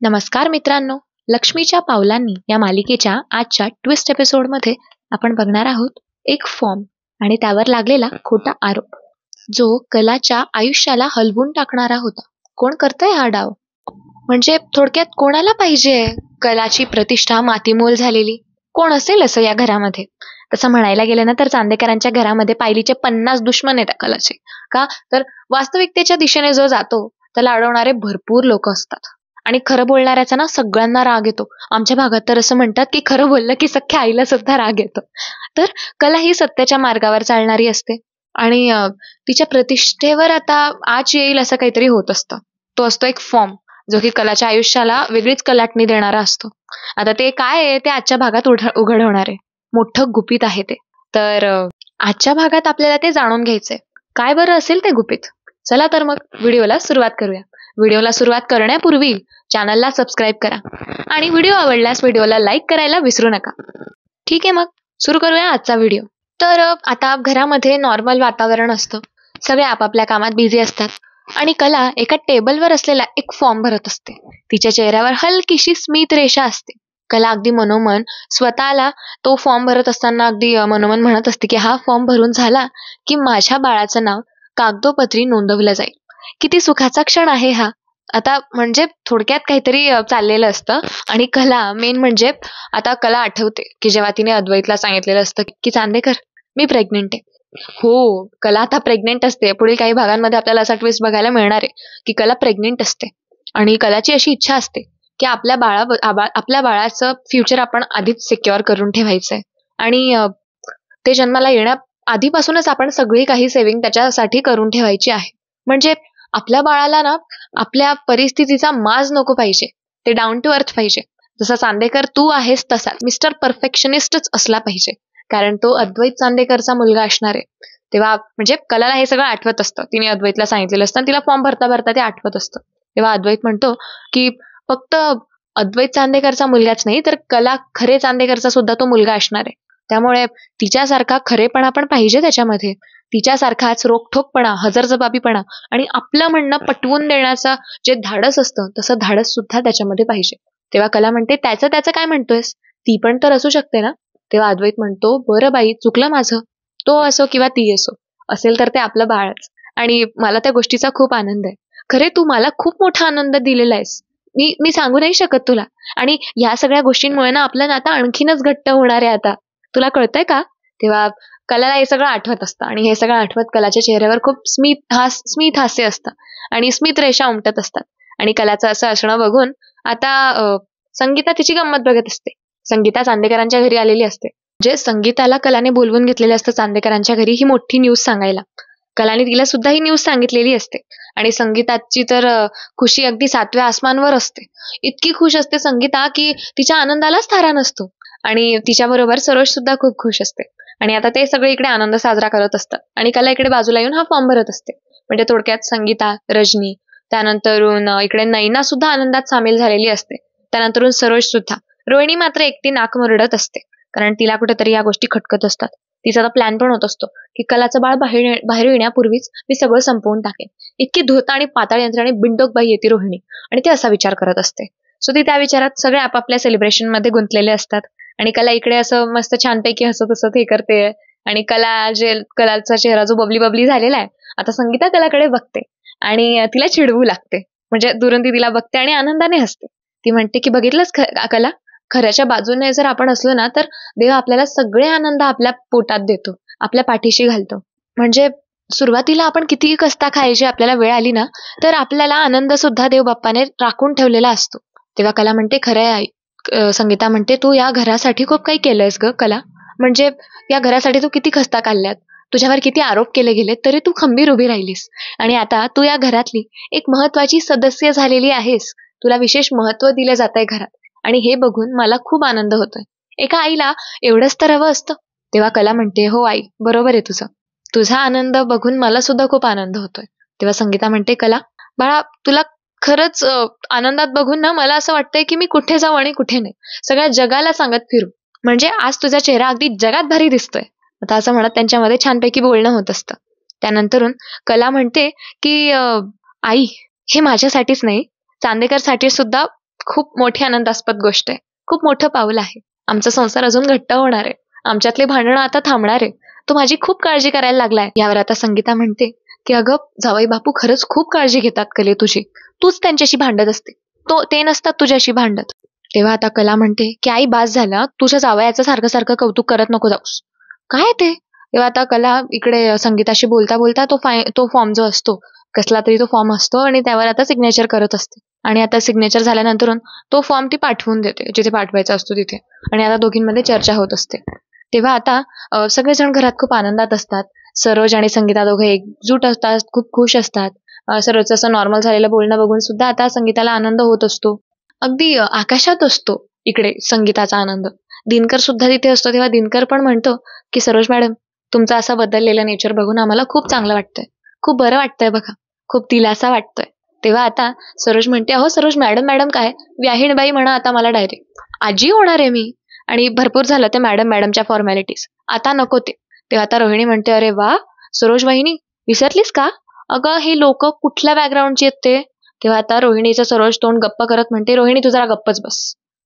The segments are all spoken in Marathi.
नमस्कार मित्रांनो, लक्ष्मीच्या पावलांनी या मालिकेच्या आजच्या ट्विस्ट एपिसोडमध्ये आपण बघणार आहोत एक फॉर्म आणि त्यावर लागलेला खोटा आरोप, जो कलाच्या आयुष्याला हलवून टाकणारा होता. कोण करतंय हा डाव? म्हणजे थोडक्यात कोणाला पाहिजे कलाची प्रतिष्ठा मातीमोल झालेली? कोण असेल असं या घरामध्ये? तसं म्हणायला गेलं ना तर चांदेकरांच्या घरामध्ये पायलीचे 50 दुश्मन आहेत कलाचे. का तर वास्तविकतेच्या दिशेने जो जातो त्याला अडवणारे भरपूर लोक असतात आणि खरं बोलणाऱ्याचा ना सगळ्यांना राग येतो. आमच्या भागात तर असं म्हणतात की खरं बोललं की सख्ख्या आईला सुद्धा राग येतो. तर कला ही सत्याच्या मार्गावर चालणारी असते आणि तिच्या प्रतिष्ठेवर आता आच येईल असं काहीतरी होत असतं. तो असतो एक फॉर्म, जो की कलाच्या आयुष्याला वेगळीच कलाटणी देणारा असतो. आता ते काय आहे ते आजच्या भागात उघड होणार आहे. मोठं गुपित आहे ते. तर आजच्या भागात आपल्याला ते जाणून घ्यायचंय. काय बरं असेल ते गुपित? चला तर मग व्हिडिओला सुरुवात करूया. व्हिडिओला सुरुवात करण्यापूर्वी चॅनलला सबस्क्राईब करा आणि व्हिडिओ आवडल्यास व्हिडिओला लाईक करायला विसरू नका. ठीक आहे, मग सुरू करूया आजचा व्हिडिओ. तर आता घरामध्ये नॉर्मल वातावरण असतं. सगळे आपापल्या कामात बिझी असतात आणि कला एका टेबलवर असलेला एक फॉर्म भरत असते. तिच्या चेहऱ्यावर हलकीशी स्मित रेषा असते. कला अगदी मनोमन स्वतःला तो फॉर्म भरत असताना अगदी मनोमन म्हणत असते की हा फॉर्म भरून झाला की माझ्या बाळाचं नाव कागदोपत्री नोंदवलं जाईल. किती सुखाचा क्षण आहे हा. आता म्हणजे थोडक्यात काहीतरी चाललेलं असतं आणि कला मेन म्हणजे आता कला आठवते की जेव्हा तिने अद्वैतला सांगितलेलं असतं की चांदेकर मी प्रेग्नेंट आहे. हो, कला आता प्रेग्नेंट असते. पुढील काही भागांमध्ये आपल्याला असा ट्विस्ट बघायला मिळणार आहे की कला प्रेग्नेंट असते आणि कलाची अशी इच्छा असते की आपल्या बाळाचं फ्युचर आपण आधीच सिक्युअर करून ठेवायचंय आणि ते जन्माला येण्या आधीपासूनच आपण सगळी काही सेव्हिंग त्याच्यासाठी करून ठेवायची आहे. म्हणजे आपल्या बाळाला ना आपल्या परिस्थितीचा माज नको पाहिजे. ते डाऊन टू अर्थ पाहिजे. जसा चांदेकर तू आहेस तसा मिस्टर परफेक्शनिस्टच असला पाहिजे. कारण तो अद्वैत चांदेकरचा मुलगा असणार आहे. तेव्हा म्हणजे कलाला हे सगळं आठवत असतं. तिने अद्वैतला सांगितलेलं असतं आणि तिला फॉर्म भरता भरता ते आठवत असतं. तेव्हा अद्वैत म्हणतो की फक्त अद्वैत चांदेकरचा मुलगाच नाही तर कला खरे चांदेकरचा सुद्धा तो मुलगा असणार आहे. त्यामुळे तिच्यासारखा खरेपणा पण पाहिजे त्याच्यामध्ये. तिच्यासारखाच रोखठोकपणा, हजरजबाबीपणा आणि आपलं म्हणणं पटवून देण्याचं जे धाडस असतं तसं धाडस सुद्धा त्याच्यामध्ये पाहिजे. तेव्हा कला म्हणते त्याचं काय म्हणतोयस? ती पण तर असू शकते ना? तेव्हा अद्वैत म्हणतो बरं बाई, चुकलं माझं. तो असो किंवा ती असो, असेल तर ते आपलं बाळच. आणि मला त्या गोष्टीचा खूप आनंद आहे. खरे तू मला खूप मोठा आनंद दिलेला आहेस. मी सांगू नाही शकत तुला. आणि या सगळ्या गोष्टींमुळे ना आपलं नातं आणखीनच घट्ट होणार आहे आता. तुला कळतंय का? तेव्हा कलाला हे सगळं आठवत असतं आणि हे सगळं आठवत कलाच्या चेहऱ्यावर खूप स्मित हास्य असतं आणि स्मित रेषा उमटत असतात. आणि कलाचं असं असणं बघून आता संगीता तिची गंमत बघत असते. संगीता चांदेकरांच्या घरी आलेली असते. जे संगीताला कलाने बोलवून घेतलेलं असतं चांदेकरांच्या घरी ही मोठी न्यूज सांगायला. कलाने तिला सुद्धा ही न्यूज सांगितलेली असते आणि संगीताची तर खुशी अगदी 7व्या आसमानवर असते. इतकी खुश असते संगीता की तिच्या आनंदालाच थारा नसतो. आणि तिच्याबरोबर सरोज सुद्धा खूप खुश असते. आणि आता ते सगळे इकडे आनंद साजरा करत असतात आणि कला इकडे बाजूला येऊन हा फॉर्म भरत असते. म्हणजे थोडक्यात संगीता, रजनी, त्यानंतरून इकडे नैना सुद्धा आनंदात सामील झालेली असते. त्यानंतरून सरोज सुद्धा. रोहिणी मात्र एकटी नाक मुरडत असते कारण तिला कुठेतरी या गोष्टी खटकत असतात. तिचा तर प्लॅन पण होत असतो की कलाचं बाळ बाहेर येण्यापूर्वीच मी सगळं संपवून टाकेन. इतकी धूर्त आणि पाताळ यंत्राने बिंडोक बाई येते रोहिणी आणि ती असा विचार करत असते. सो ती त्या विचारात सगळे आपापल्या सेलिब्रेशन मध्ये गुंतलेले असतात आणि कला इकडे असं मस्त छानपैकी हसत हसत हे करते आणि कलाचा चेहरा जो बबली बबली झालेला आहे, आता संगीता कलाकडे बघते आणि तिला चिडवू लागते. म्हणजे दुरून ती तिला बघते आणि आनंदाने हसते. ती म्हणते की बघितलंस कला, खऱ्याच्या बाजूने जर आपण असलो ना तर देव आपल्याला सगळे आनंद आपल्या पोटात देतो, आपल्या पाठीशी घालतो. म्हणजे सुरुवातीला आपण कितीही कष्टा खायची आपल्याला वेळ आली ना तर आपल्याला आनंद सुद्धा देव बाप्पाने राखून ठेवलेला असतो. तेव्हा कला म्हणते खरंय आई. संगीता म्हणते तू या घरासाठी खूप काही केलंयस ग कला. म्हणजे या घरासाठी तू किती खस्ता काढल्यात, तुझ्यावर किती आरोप केले गेले तरी तू खंबीर उभी राहिलीस आणि आता तू या घरातली एक महत्वाची सदस्य झालेली आहेस. तुला विशेष महत्व दिलं जातंय घरात आणि हे बघून मला खूप आनंद होतोय. एका आईला एवढंच तर हवं असतं. तेव्हा कला म्हणते हो आई, बरोबर आहे तुझं. तुझा आनंद बघून मला सुद्धा खूप आनंद होतोय. तेव्हा संगीता म्हणते कला बाळा, तुला खरंच आनंदात बघून ना मला असं वाटतंय की मी कुठे जाऊ आणि कुठे नाही. सगळ्या जगाला सांगत फिरू. म्हणजे आज तुझा चेहरा अगदी जगात भारी दिसतोय. आता असं म्हणत त्यांच्यामध्ये छानपैकी बोलणं होत असतं. त्यानंतरून कला म्हणते की आई, हे माझ्यासाठीच नाही, चांदेकर साठी सुद्धा खूप मोठी आनंदास्पद गोष्ट आहे. खूप मोठं पाऊल आहे. आमचा संसार अजून घट्ट होणार आहे. आमच्यातले भांडणं आता थांबणार आहे. तो माझी खूप काळजी करायला लागलाय. यावर आता संगीता म्हणते की अगं जावई बापू खरंच खूप काळजी घेतात कले तुझी. तूच त्यांच्याशी भांडत असते. ते नसतात तुझ्याशी भांडत. तेव्हा आता कला म्हणते की आई बास झालं, तुझ्या जावयाचं सारखं सारखं कौतुक करत नको जाऊस. काय ते? तेव्हा आता कला इकडे संगीताशी बोलता बोलता तो फॉर्म जो असतो, कसला तरी तो फॉर्म असतो आणि त्यावर आता सिग्नेचर करत असते. आणि आता सिग्नेचर झाल्यानंतर तो फॉर्म ती पाठवून देते जिथे पाठवायचा असतो तिथे. आणि आता दोघींमध्ये चर्चा होत असते. तेव्हा आता सगळेजण घरात खूप आनंदात असतात. सरोज आणि संगीता दोघे एकजूट असतात, खूप खुश असतात. सरोजचं असं नॉर्मल झालेलं बोलणं बघून सुद्धा आता संगीताला आनंद होत असतो. अगदी आकाशात असतो इकडे संगीताचा आनंद. दिनकर सुद्धा तिथे असतो. तेव्हा दिनकर पण म्हणतो की सरोज मॅडम, तुमचा असा बदललेलं नेचर बघून आम्हाला खूप चांगलं वाटतंय. खूप बरं वाटतंय बघा. खूप दिलासा वाटतोय. तेव्हा आता सरोज म्हणते, अहो सरोज मॅडम मॅडम काय, व्याहीणबाई म्हणा आता मला डायरेक्ट. आजी होणार आहे मी. आणि भरपूर झालं ते मॅडम मॅडमच्या फॉर्मॅलिटीज. आता नको ते. तेव्हा आता रोहिणी म्हणते, अरे वा सरोज वहिनी, विसरलीस का? अगं हे लोक कुठल्या बॅकग्राऊंडची आहेत ते? तेव्हा आता रोहिणीचं सरोज तोंड गप्प करत म्हणते, रोहिणी तू जरा गप्पच बस.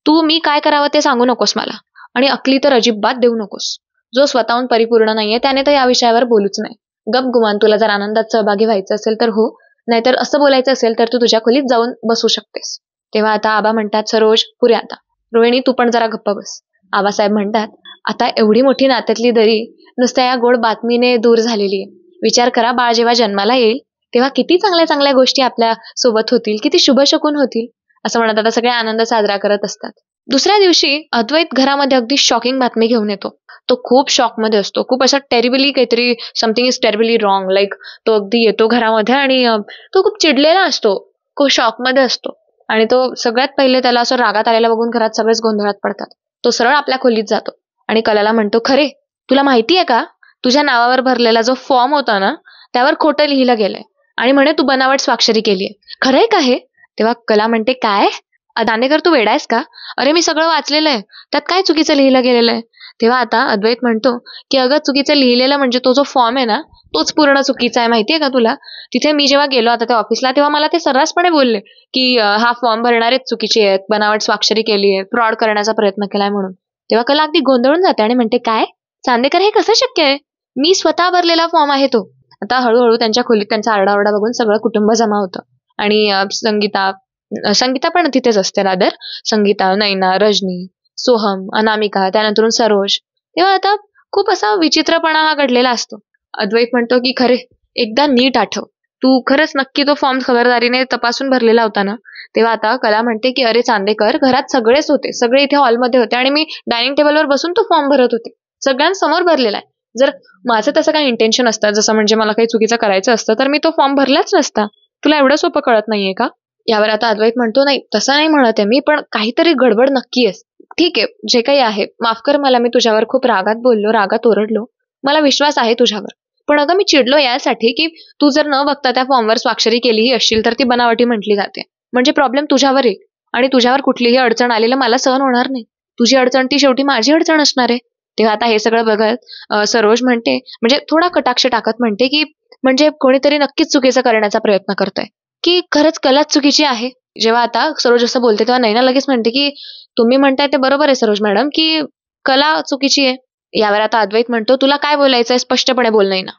तू मी काय करावं ते सांगू नकोस मला. आणि अकली तर अजिबात देऊ नकोस. जो स्वतःहून परिपूर्ण नाहीये त्याने तर या विषयावर बोलूच नाही. गप गुमान, तुला जर आनंदात सहभागी व्हायचं असेल तर हो, नाहीतर असं बोलायचं असेल तर तू तुझ्या खोलीत जाऊन बसू शकतेस. तेव्हा आता आबा म्हणतात, सरोज पुरे आता. रोहिणी तू पण जरा गप्प बस. आबासाहेब म्हणतात, आता एवढी मोठी नात्यातली दरी नुसत्या या गोड बातमीने दूर झालेली आहे. विचार करा, बाळ जेव्हा जन्माला येईल तेव्हा किती चांगल्या चांगल्या गोष्टी आपल्या सोबत होतील, किती शुभशकून होतील. असं म्हणत आता सगळे आनंद साजरा करत असतात. दुसऱ्या दिवशी अद्वैत घरामध्ये अगदी शॉकिंग बातमी घेऊन येतो. तो खूप शॉकमध्ये असतो. खूप असा टेरिबली काहीतरी something is terribly wrong like तो अगदी येतो घरामध्ये आणि तो खूप चिडलेला असतो. खूप शॉकमध्ये असतो. आणि तो सगळ्यात पहिले त्याला असं रागात आलेला बघून घरात सगळेच गोंधळात पडतात. तो सरळ आपल्या खोलीत जातो आणि कलाला म्हणतो, खरे तुला माहिती आहे का, तुझ्या नावावर भरलेला जो फॉर्म होता ना त्यावर खोटं लिहिलं गेलंय आणि म्हणे तू बनावट स्वाक्षरी केलीये. खरंय का हे? तेव्हा कला म्हणते, काय दानेकर तू वेडायस का? अरे मी सगळं वाचलेलं आहे. त्यात काय चुकीचं लिहिलं गेलेलं आहे? तेव्हा आता अद्वैत म्हणतो की अगं चुकीचं लिहिलेलं म्हणजे तो जो फॉर्म आहे ना तोच पूर्ण चुकीचा आहे. माहितीये का तुला? तिथे मी जेव्हा गेलो आता त्या ऑफिसला तेव्हा मला ते सर्रासपणे बोलले की हा फॉर्म भरणारेच चुकीचे आहेत, बनावट स्वाक्षरी केली आहे, फ्रॉड करण्याचा प्रयत्न केलाय म्हणून. तेव्हा कला अगदी गोंधळून जाते आणि म्हणते, काय चांदेकर हे कसं शक्य आहे? मी स्वतः भरलेला फॉर्म आहे तो. आता हळूहळू त्यांच्या खोलीत त्यांचा आरडाओरडा बघून सगळं कुटुंब जमा होतं. आणि संगीता पण तिथेच असते रादर. संगीता, नैना, रजनी, सोहम, अनामिका, त्यानंतरून सरोज. तेव्हा आता खूप असा विचित्रपणा हा घडलेला असतो. अद्वैत म्हणतो की खरे एकदा नीट आठव, तू खरंच नक्की तो फॉर्म खबरदारीने तपासून भरलेला होता ना? तेव्हा आता कला म्हणते की अरे चांदेकर, घरात सगळेच होते, सगळे इथे हॉलमध्ये होते आणि मी डायनिंग टेबलवर बसून तो फॉर्म भरत होते. सगळ्यांसमोर भरलेला आहे. जर माझं तसं काही इंटेन्शन असतं, जसं म्हणजे मला काही चुकीचं करायचं असतं तर मी तो फॉर्म भरलाच नसता. तुला एवढं सोपं कळत नाहीये का? यावर आता अद्वैत म्हणतो, नाही तसं नाही म्हणत आहे मी, पण काहीतरी गडबड नक्की आहे. ठीक आहे, जे काही आहे माफ कर मला, मी तुझ्यावर खूप रागात बोललो, रागात ओरडलो. मला विश्वास आहे तुझ्यावर. पण अगं मी चिडलो यासाठी की तू जर न बघता त्या फॉर्मवर स्वाक्षरी केलीही असशील तर ती बनावटी म्हटली जाते. म्हणजे प्रॉब्लेम तुझ्यावर आहे आणि तुझ्यावर कुठलीही अडचण आलेलं मला सहन होणार नाही. तुझी अडचण ती शेवटी माझी अडचण असणार आहे. तेव्हा आता हे सगळं बघत सरोज म्हणते, म्हणजे थोडा कटाक्ष टाकत म्हणते की म्हणजे कोणीतरी नक्कीच चुकीचं करण्याचा प्रयत्न करतंय, की खरंच कलाच चुकीची आहे. जेव्हा आता सरोज असं बोलते तेव्हा नैना लगेच म्हणते की तुम्ही म्हणताय ते बरोबर आहे सरोज मॅडम, की कला चुकीची आहे. यावर आता अद्वैत म्हणतो, तुला काय बोलायचंय स्पष्टपणे बोल नैना.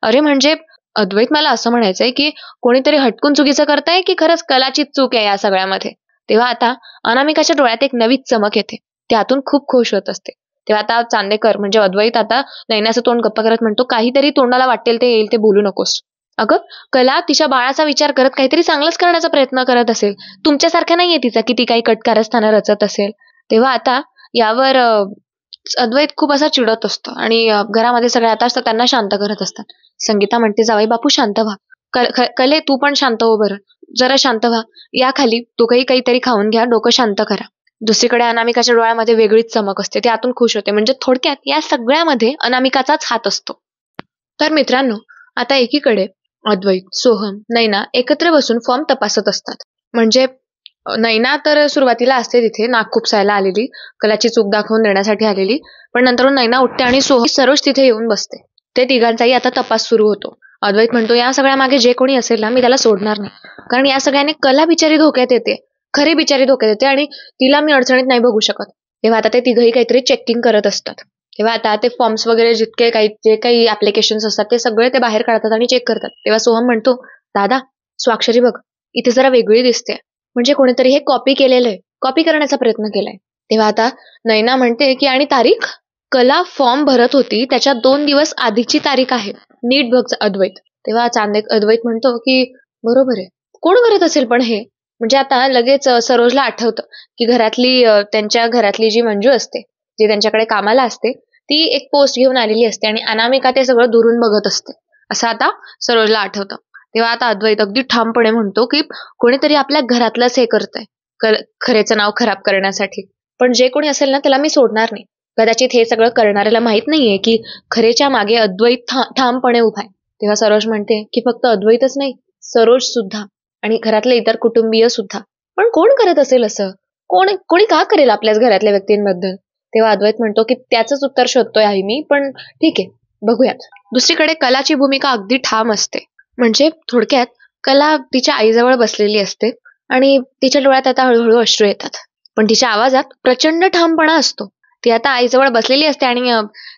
अरे म्हणजे अद्वैत, मला असं म्हणायचंय की कोणीतरी हटकून चुकीचं करताय की खरंच कलाचीच चूक आहे या सगळ्यामध्ये. तेव्हा आता अनामिकाच्या डोळ्यात एक नवीच चमक येते. त्यातून खूप खुश होत असते. तेव्हा आता चांदेकर म्हणजे अद्वैत आता नैनाचं तोंड गप्प करत म्हणतो, काहीतरी तोंडाला वाटेल ते येईल ते बोलू नकोस. अगं कला तिच्या बाळाचा विचार करत काहीतरी चांगलंच करण्याचा प्रयत्न करत असेल. तुमच्यासारखा नाहीये तिचा की ती काही कटकारस्थानं रचत असेल. तेव्हा आता यावर अद्वैत खूप असा चिडत असतो आणि घरामध्ये सगळे आता त्यांना शांत करत असतात. संगीता म्हणते, जावई बापू शांत व्हा. कले तू पण शांत हो बरं, जरा शांत व्हा. या खाली दोघंही काहीतरी खाऊन घ्या, डोकं शांत करा. दुसरीकडे अनामिकाच्या डोळ्यामध्ये वेगळीच चमक असते. ती आतून खुश होते. म्हणजे थोडक्यात या सगळ्यामध्ये अनामिकाचाच हात असतो. तर मित्रांनो, आता एकीकडे अद्वैत, सोहम, नैना एकत्र बसून फॉर्म तपासत असतात. म्हणजे नैना तर सुरुवातीला असते तिथे नाक खुपसायला आलेली, कलाची चूक दाखवून देण्यासाठी आलेली. पण नंतर नैना उठते आणि सरोज तिथे येऊन बसते. ते तिघांचाही आता तपास सुरू होतो. अद्वैत म्हणतो, या सगळ्या मागे जे कोणी असेल ना मी त्याला सोडणार नाही, कारण या सगळ्याने कला बिचारी धोक्यात येते. खरी बिचारी धोक्यात येते आणि तिला मी अडचणीत नाही बघू शकत. तेव्हा आता ते तिघही काहीतरी चेकिंग करत असतात. तेव्हा आता ते फॉर्म्स वगैरे जे काही ऍप्लिकेशन्स असतात ते सगळे ते बाहेर काढतात आणि चेक करतात. तेव्हा सोहम म्हणतो, दादा स्वाक्षरी बघ, इथे जरा वेगळी दिसते, म्हणजे कोणीतरी हे कॉपी केलेलं आहे, कॉपी करण्याचा प्रयत्न केलाय. तेव्हा आता नैना म्हणते की आणि तारीख, कला फॉर्म भरत होती त्याच्या 2 दिवस आधीची तारीख आहे, नीट बघ अद्वैत. तेव्हा अद्वैत म्हणतो की बरोबर आहे, कोण करत असेल पण हे. म्हणजे आता लगेच सरोजला आठवतं की त्यांच्या घरातली जी मंजू असते, जी त्यांच्याकडे कामाला असते, ती एक पोस्ट घेऊन आलेली असते आणि अनामिका ते सगळं दुरून बघत असते, असं आता सरोजला आठवतं. तेव्हा आता अद्वैत अगदी ठामपणे म्हणतो की कोणीतरी आपल्या घरातलंच हे करतंय, खरेचं नाव खराब करण्यासाठी. पण जे कोणी असेल ना त्याला मी सोडणार नाही. कदाचित हे सगळं करणाऱ्याला माहित नाहीये की खरेच्या मागे अद्वैत ठामपणे उभा आहे. तेव्हा सरोज म्हणते की फक्त अद्वैतच नाही, सरोज सुद्धा आणि घरातले इतर कुटुंबीय सुद्धा. पण कोण करत असेल असं? कोणी का करेल आपल्याच घरातल्या व्यक्तींबद्दल? तेव्हा अद्वैत म्हणतो की त्याचंच उत्तर शोधतोय आहे मी, पण ठीक आहे, बघूयात. दुसरीकडे कलाची भूमिका अगदी ठाम असते. म्हणजे थोडक्यात कला तिच्या आईजवळ बसलेली असते आणि तिच्या डोळ्यात आता हळूहळू अश्रू येतात, पण तिच्या आवाजात प्रचंड ठामपणा असतो. ती आता आईजवळ बसलेली असते आणि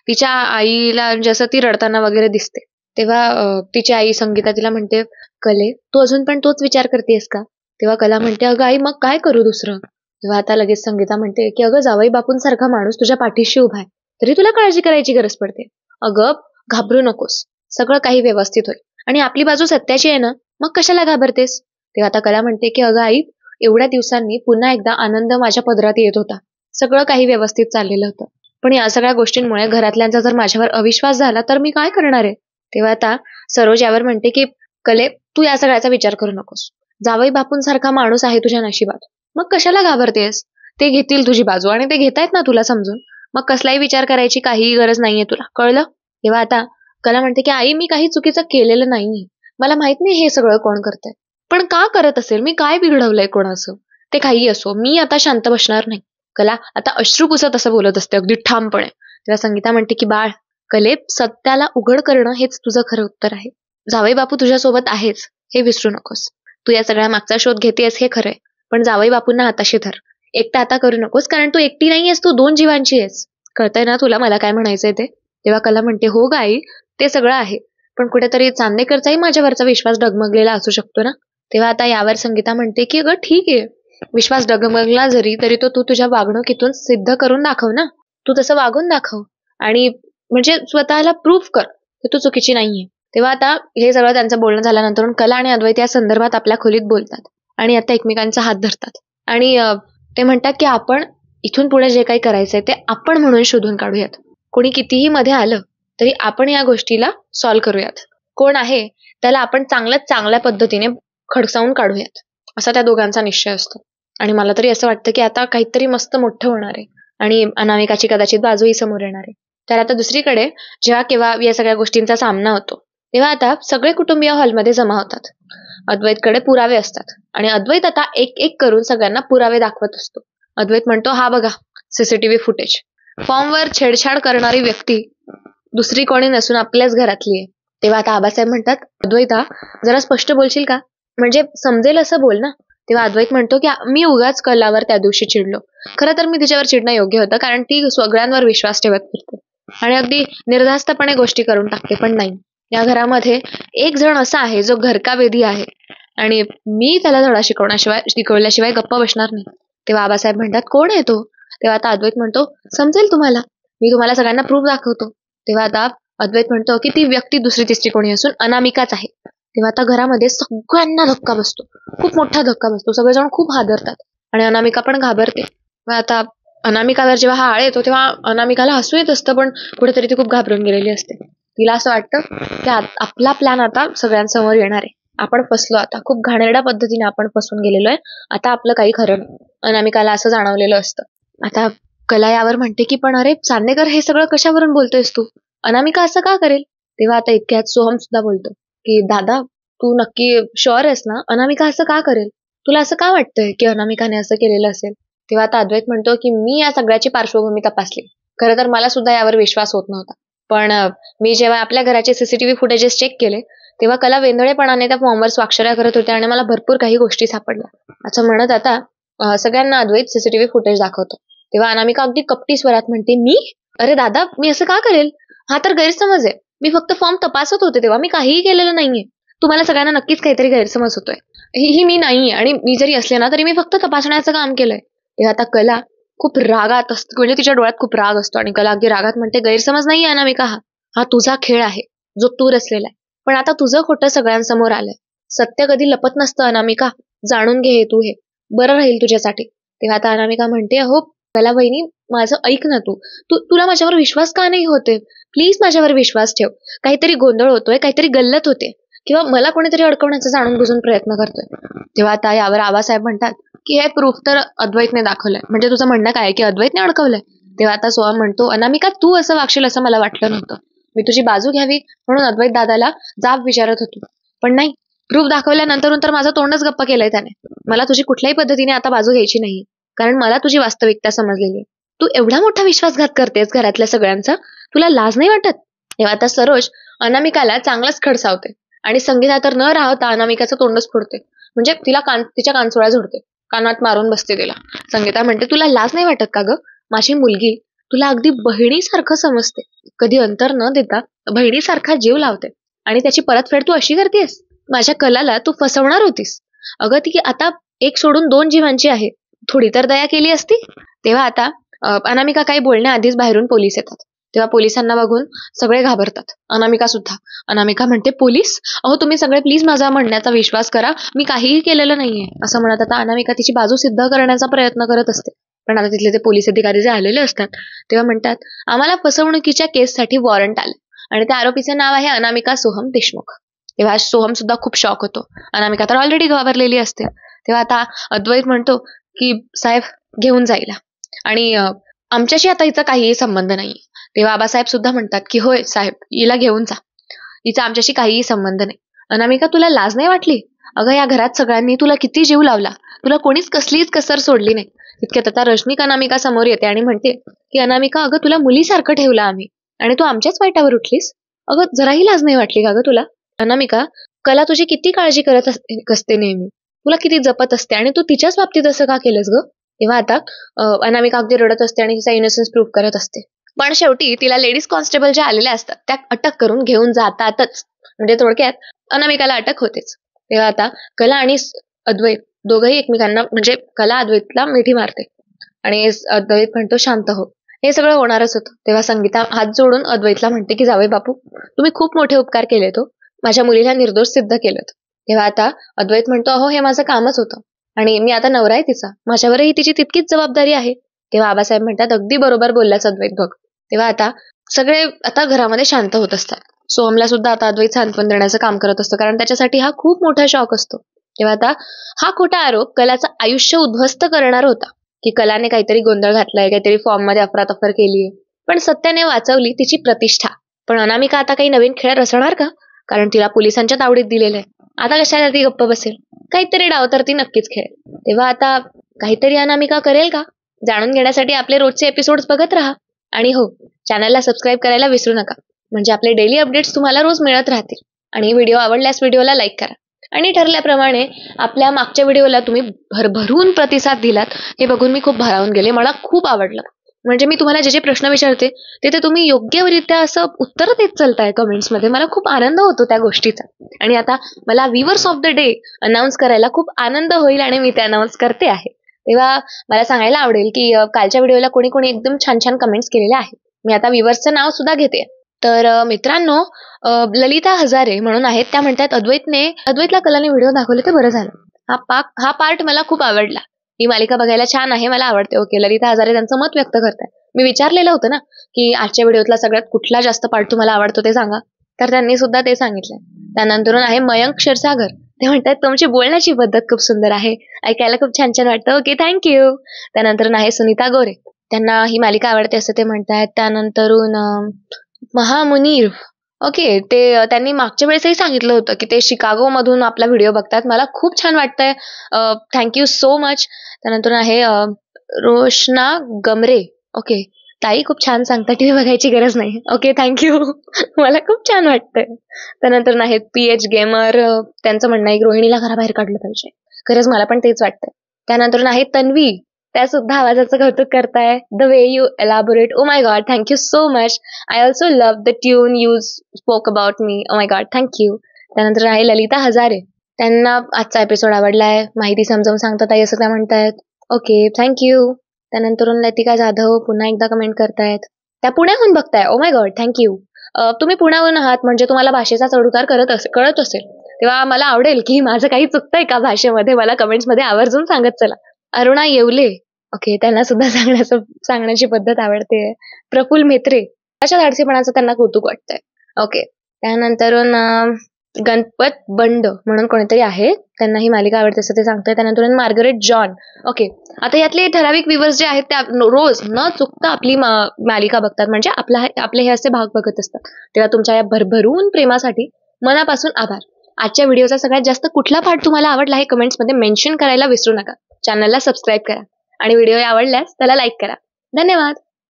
तिच्या आईला जसं ती रडताना वगैरे दिसते. तेव्हा तिची आई संगीता तिला म्हणते, कले तू अजून पण तोच विचार करतेस का? तेव्हा कला म्हणते, अगं आई मग काय करू दुसरं? तेव्हा आता लगेच संगीता म्हणते की अगं जावई बापूंसारखा माणूस तुझ्या पाठीशी उभा आहे, तरी तुला काळजी करायची गरज पडते. अगं घाबरू नकोस, सगळं काही व्यवस्थित होईल आणि आपली बाजू सत्याची आहे ना, मग कशाला घाबरतेस? तेव्हा आता कला म्हणते की अगं आई, एवढ्या दिवसांनी पुन्हा एकदा आनंद माझ्या पदरात येत होता, सगळं काही व्यवस्थित चाललेलं होतं, पण या सगळ्या गोष्टींमुळे घरातल्यांचा जर माझ्यावर अविश्वास झाला तर मी काय करणार आहे? तेव्हा आता सरोज यावर म्हणते की कले तू या सगळ्याचा विचार करू नकोस, जावई बापूंसारखा माणूस आहे तुझ्या नशिबात, मग कशाला घाबरतेस? ते घेतील तुझी बाजू आणि ते घेतायत ना तुला समजून, मग कसलाही विचार करायची काही गरज नाहीये तुला, कळलं? तेव्हा आता कला म्हणते की आई मी काही चुकीचं केलेलं नाहीये, मला माहित नाही हे सगळं कोण करतंय, पण का करत असेल, मी काय बिघडवलंय कोणाचं? ते काही असो, मी आता शांत बसणार नाही. कला आता अश्रू पुसत असं बोलत असते अगदी ठामपणे. तेव्हा संगीता म्हणते की बाळ, कले सत्याला उघड करणं हेच तुझं खरं उत्तर आहे. जावई बापू तुझ्यासोबत आहेच हे विसरू नकोस. तू या सगळ्या मागचा शोध घेतेस हे खरंय, पण जावई बापूंना हाताशी धर. एकटा आता करू नकोस, कारण तू एकटी नाहीयेस, तू 2 जीवांची आहेस. कळतंय ना तुला मला काय म्हणायचंय ते? तेव्हा कला म्हणते, हो गाई, ते सगळं आहे, पण कुठेतरी चांदेकरचाही माझ्यावरचा विश्वास डगमगलेला असू शकतो ना. तेव्हा आता यावर संगीता म्हणते की अगं ठीक आहे, विश्वास डगमगला तरी तो तू तुझ्या वागणुकीतून सिद्ध करून दाखव ना. तू तसं वागून दाखव आणि म्हणजे स्वतःला प्रूव्ह कर की तू चुकीची नाहीये. तेव्हा आता हे सगळं त्यांचं बोलणं झाल्यानंतर कला आणि अद्वैत या संदर्भात आपल्या खोलीत बोलतात आणि आता एकमेकांचा हात धरतात आणि ते म्हणतात की आपण इथून पुढे जे काही करायचंय ते आपण म्हणून शोधून काढूयात. कोणी कितीही मध्ये आलं तरी आपण या गोष्टीला सॉल्व्ह करूयात. कोण आहे त्याला आपण चांगल्या पद्धतीने खडसावून काढूयात, असा त्या दोघांचा निश्चय असतो. आणि मला तरी असं वाटतं की आता काहीतरी मस्त मोठं होणार आहे आणि अनामिकाची कदाचित बाजूही समोर येणार आहे. तर आता दुसरीकडे जेव्हा केव्हा या सगळ्या गोष्टींचा सामना होतो तेव्हा आता सगळे कुटुंबीय हॉलमध्ये जमा होतात. अद्वैतकडे पुरावे असतात आणि अद्वैत आता एक एक करून सगळ्यांना पुरावे दाखवत असतो. अद्वैत म्हणतो, हा बघा सीसीटीव्ही फुटेज, फॉर्मवर छेडछाड करणारी व्यक्ती दुसरी कोणी नसून आपल्याच घरातली आहे. तेव्हा आता आबासाहेब म्हणतात, अद्वैता जरा स्पष्ट बोलशील का, म्हणजे समजेल असं बोल ना. तेव्हा अद्वैत म्हणतो की मी उगाच कलावर त्या दिवशी चिडलो, खरं तर मी तिच्यावर चिडणं योग्य होतं, कारण ती सगळ्यांवर विश्वास ठेवत फिरते आणि अगदी निर्धास्तपणे गोष्टी करून टाकते. पण नाही, या घरामध्ये एक जण असा आहे जो घरकावेधी आहे आणि मी त्याला धडा शिकवल्याशिवाय गप्प बसणार नाही. तेव्हा आबासाहेब म्हणतात, कोण आहे तो? तेव्हा आता अद्वैत म्हणतो, समजेल तुम्हाला, मी तुम्हाला सगळ्यांना प्रूफ दाखवतो. तेव्हा आता अद्वैत म्हणतो की ती व्यक्ती दुसरी तिसरी कोणी असून अनामिकाच आहे. तेव्हा आता घरामध्ये सगळ्यांना धक्का बसतो, खूप मोठा धक्का बसतो, सगळेजण खूप हादरतात आणि अनामिका पण घाबरते. आता अनामिकावर जेव्हा हा आळ येतो तेव्हा अनामिकाला हसू येत असतं, पण कुठेतरी ती खूप घाबरून गेलेली असते. तिला असं वाटतं की आपला प्लॅन आता सगळ्यांसमोर येणार आहे, आपण फसलो, आता खूप घाणेरड्या पद्धतीने आपण फसून गेलेलो आहे, आता आपलं काही खरं नाही. अनामिकाला असं जाणवलेलं असतं. आता कला यावर म्हणते की पण अरे चांदेकर, हे सगळं कशावरून बोलतोयस तू, अनामिका असं का करेल? तेव्हा आता इतक्यात सोहम सुद्धा बोलतो की दादा, तू नक्की शुअर आहेस ना, अनामिका असं का करेल? तुला असं का वाटतंय की अनामिकाने असं केलेलं असेल? तेव्हा आता अद्वैत म्हणतो की मी या सगळ्याची पार्श्वभूमी तपासली, खरं तर मला सुद्धा यावर विश्वास होत नव्हता, पण मी जेव्हा आपल्या घराचे सीसीटीव्ही फुटेजेस चेक केले तेव्हा कला वेंधळेपणाने त्या फॉर्मवर स्वाक्षऱ्या करत होत्या आणि मला भरपूर काही गोष्टी सापडल्या. असं म्हणत आता सगळ्यांना अद्वैत सीसीटीव्ही फुटेज दाखवतो. तेव्हा अनामिका अगदी कपटी स्वरात म्हणते, मी? अरे दादा, मी असं का करेल? हा तर गैरसमज आहे. मी फक्त फॉर्म तपासत होते तेव्हा, मी काहीही केलेलं नाहीये. तुम्हाला सगळ्यांना नक्कीच काहीतरी गैरसमज होतोय. ही मी नाहीये, आणि मी जरी असले ना तरी मी फक्त तपासण्याचं काम केलंय. तेव्हा आता कला खूप रागात असते, म्हणजे तिच्या डोळ्यात खूप राग असतो आणि कला अगदी रागात म्हणते, गैरसमज नाहीये अनामिका, हा तुझा खेळ आहे जो तू रचलेला आहे. पण आता तुझं खोटं सगळ्यांसमोर आलंय. सत्य कधी लपत नसतं अनामिका, जाणून घे तू हे, बरं राहील तुझ्यासाठी. तेव्हा आता अनामिका म्हणते, अहो कला वहिनी, माझं ऐक ना, तुला माझ्यावर विश्वास का नाही होते? प्लीज माझ्यावर विश्वास ठेव. काहीतरी गोंधळ होतोय, काहीतरी गल्लत होते, किंवा मला कोणीतरी अडकवण्याचा जाणून बुजून प्रयत्न करतोय. तेव्हा आता यावर आबासाहेब म्हणतात की हे प्रूफ तर अद्वैतने दाखवलंय, म्हणजे तुझं म्हणणं काय की अद्वैतने अडकवलंय? तेव्हा आता सोहम म्हणतो, अनामिका तू असं वागशील असं मला वाटलं नव्हतं. मी तुझी बाजू घ्यावी म्हणून अद्वैत दादाला जाब विचारत होतो, पण नाही, प्रूफ दाखवल्यानंतर तर माझं तोंडच गप्प केलंय त्याने. मला तुझी कुठल्याही पद्धतीने आता बाजू घ्यायची नाही, कारण मला तुझी वास्तविकता समजलेली आहे. तू एवढा मोठा विश्वासघात करतेस घरातल्या सगळ्यांचा, तुला लाज नाही वाटत? तेव्हा आता सरोज अनामिकाला चांगलाच खडसावते आणि संगीता तर न राहता अनामिकाचं तोंडच फोडते, म्हणजे तिच्या कानसोळा झोडते, कानात मारून बसते तिला. संगीता म्हणते, तुला लाज नाही वाटत का ग? माझी मुलगी तुला अगदी बहिणीसारखं समजते, कधी अंतर न देता बहिणीसारखा जीव लावते, आणि त्याची परतफेड तू अशी करतेस? माझ्या कलाला तू फसवणार होतीस. अगं ती आता एक सोडून 2 जीवांची आहे, थोडी तर दया केली असती. तेव्हा आता अनामिका काही बोलण्याआधीच बाहेरून पोलीस येतात. तेव्हा पोलिसांना बघून सगळे घाबरतात, अनामिका सुद्धा. अनामिका म्हणते, पोलीस? अहो तुम्ही सगळे प्लीज माझा म्हणण्याचा विश्वास करा, मी काहीही केलेलं नाहीये. असं म्हणत आता अनामिका तिची बाजू सिद्ध करण्याचा प्रयत्न करत असते. पण आता तिथले ते पोलीस अधिकारी जे आलेले असतात तेव्हा म्हणतात, आम्हाला फसवणुकीच्या केससाठी वॉरंट आले आणि त्या आरोपीचे नाव आहे अनामिका सोहम देशमुख. तेव्हा सोहम सुद्धा खूप शॉक होतो. अनामिका तर ऑलरेडी घाबरलेली असते. तेव्हा आता अद्वैत म्हणतो की साहेब घेऊन जाईल, आणि आमच्याशी आता हिचा काहीही संबंध नाही. तेव्हा आबासाहेब सुद्धा म्हणतात की होय साहेब, हिला घेऊन जा, हिचा आमच्याशी काहीही संबंध नाही. अनामिका तुला लाज नाही वाटली? अगं या घरात सगळ्यांनी तुला किती जीव लावला, तुला कोणीच कसलीच कसर सोडली नाही. तितक्यात आता रश्मिक अनामिका समोर येते आणि म्हणते की अनामिका, अगं तुला मुलीसारखं ठेवलं आम्ही आणि तू आमच्याच वाईटावर उठलीस. अगं जराही लाज नाही वाटली का गं तुला? अनामिका, कला तुझी किती काळजी करत असते नेहमी, तुला किती जपत असते, आणि तू तिच्याच बाबतीत असं का केलंस ग? तेव्हा आता अनामिका अगदी रडत असते आणि तिचा इनोसन्स प्रूव्ह करत असते. पण शेवटी तिला लेडीज कॉन्स्टेबल ज्या आलेल्या असतात त्या अटक करून घेऊन जातातच, म्हणजे थोडक्यात अनामिकाला अटक होतेच. तेव्हा आता कला आणि अद्वैत दोघंही एकमेकांना, म्हणजे कला अद्वैतला मिठी मारते आणि अद्वैत म्हणतो, शांत हो, हे सगळं होणारच होतं. तेव्हा संगीता हात जोडून अद्वैतला म्हणते की जावई बापू, तुम्ही खूप मोठे उपकार केले, तो माझ्या मुलीला निर्दोष सिद्ध केलं. तेव्हा आता अद्वैत म्हणतो, अहो हे माझं कामच होतं आणि मी आता नवरा आहे तिचा, माझ्यावरही तिची तितकीच जबाबदारी आहे. तेव्हा आबासाहेब म्हणतात, अगदी बरोबर बोलल्यास अद्वैत बघ. तेव्हा आता सगळे आता घरामध्ये शांत होत असतात. सोहमला सुद्धा आता अद्वैत सांत्वन देण्याचं काम करत असतं, कारण त्याच्यासाठी हा खूप मोठा शॉक असतो. तेव्हा आता हा खोटा आरोप कलाचं आयुष्य उद्ध्वस्त करणार होता, की कलाने काहीतरी गोंधळ घातलाय, काहीतरी फॉर्म मध्ये अफरातफर केलीये, पण सत्याने वाचवली तिची प्रतिष्ठा. पण अनामिका आता काही नवीन खेळ रचणार का? कारण तिला पोलिसांच्या तावडीत दिलेलं आहे. आता कशाला ती गप्प बसेल? काहीतरी डाव तर ती नक्कीच खेळेल. तेव्हा आता काहीतरी अनामिका करेल का? जाणून घेण्यासाठी आपले रोजचे एपिसोड्स बघत राहा. आणि हो, चॅनलला सबस्क्राईब करायला विसरू नका, म्हणजे आपले डेली अपडेट्स तुम्हाला रोज मिळत राहतील. आणि व्हिडिओ आवडल्यास व्हिडिओला लाईक करा. आणि ठरल्याप्रमाणे आपल्या मागच्या व्हिडिओला तुम्ही भरभरून प्रतिसाद दिलात, हे बघून मी खूप भारावून गेले. मला खूप आवडलं. म्हणजे मी तुम्हाला जे जे प्रश्न विचारते ते तुम्ही योग्यरित्या असं उत्तर देत चालताय कमेंट्समध्ये. मला खूप आनंद होतो त्या गोष्टीचा. आणि आता मला viewers of the day announce करायला खूप आनंद होईल आणि मी ते अनाऊन्स करते आहे. तेव्हा मला सांगायला आवडेल की कालच्या व्हिडिओला कोणी कोणी एकदम छान छान कमेंट्स केलेल्या आहेत. मी आता व्ह्यूअर्सचं नाव सुद्धा घेते. तर मित्रांनो, ललिता हजारे म्हणून आहेत, त्या म्हणतात, अद्वैतला कलाने व्हिडिओ दाखवले ते बरं झालं. हा पार्ट मला खूप आवडला. ही मालिका बघायला छान आहे, मला आवडते. ओके, ललिता हजारे त्यांचं मत व्यक्त करताय. मी विचारलेलं होतं ना की आजच्या व्हिडिओतला सगळ्यात कुठला जास्त पार्ट तुम्हाला आवडतो ते सांगा, तर त्यांनी सुद्धा ते सांगितलंय. त्यानंतरून आहे मयंक क्षीरसागर, ते म्हणतात तुमची बोलण्याची पद्धत खूप सुंदर आहे, ऐकायला खूप छान छान वाटतं. Okay, thank you. त्यानंतर आहे सुनीता गोरे, त्यांना ही मालिका आवडते असं ते म्हणतात. त्यानंतरून महामुनीर, ओके, ते त्यांनी मागच्या वेळेसही सांगितलं होतं की ते शिकागो मधून आपला व्हिडिओ बघतात. मला खूप छान वाटतंय, थँक्यू सो मच. त्यानंतर आहे रोशना गमरे, ओके, ताई खूप छान सांगता, टीव्ही बघायची गरज नाही. Okay, thank you. मला खूप छान वाटतंय. त्यानंतर आहेत PH गेमर, त्यांचं म्हणणं आहे की रोहिणीला घराबाहेर काढलं पाहिजे. खरंच मला पण तेच वाटतंय. त्यानंतर आहे तन्वी, त्या सुद्धा आवाजाचं कौतुक करताय. The way you elaborate, oh my God, thank you so much. I also love the tune you spoke about me, oh my God, thank you. त्यानंतर आहे ललिता हजारे, त्यांना आजचा एपिसोड आवडलाय, माहिती समजावून सांगतात आई असं त्या म्हणतायत. Okay, thank you. त्यानंतर लतिका जाधव पुन्हा एकदा कमेंट करतायत. त्या पुण्याहून बघताय, ओ माय गॉड, थँक्यू. तुम्ही पुण्याहून आहात म्हणजे तुम्हाला भाषेचा चढउतार कळत असेल, तेव्हा मला आवडेल की माझं काही चुकतंय का भाषेमध्ये, मला कमेंट्समध्ये आवर्जून सांगत चला. अरुणा येवले, ओके, त्यांना सुद्धा सांगण्याची पद्धत आवडते. प्रफुल्ल म्हेत्रे, अशा धाडसीपणाचं त्यांना कौतुक वाटतंय. ओके, त्यानंतर गणपत बंड म्हणून कोणीतरी आहे, त्यांना ही मालिका आवडते असं ते सांगतंय. त्यानंतर मार्गरेट जॉन, ओके. आता यातले ठराविक व्ह्यूअर्स जे आहेत त्या रोज न चुकता आपली मालिका बघतात, म्हणजे आपले हे असे भाग बघत असतात. तेव्हा तुमच्या या भरभरून प्रेमासाठी मनापासून आभार. आजच्या व्हिडिओचा सगळ्यात जास्त कुठला पार्ट तुम्हाला आवडला हे कमेंट्समध्ये मेन्शन करायला विसरू नका. चॅनलला सबस्क्राईब करा आणि व्हिडिओ आवडल्यास त्याला लाईक करा. धन्यवाद.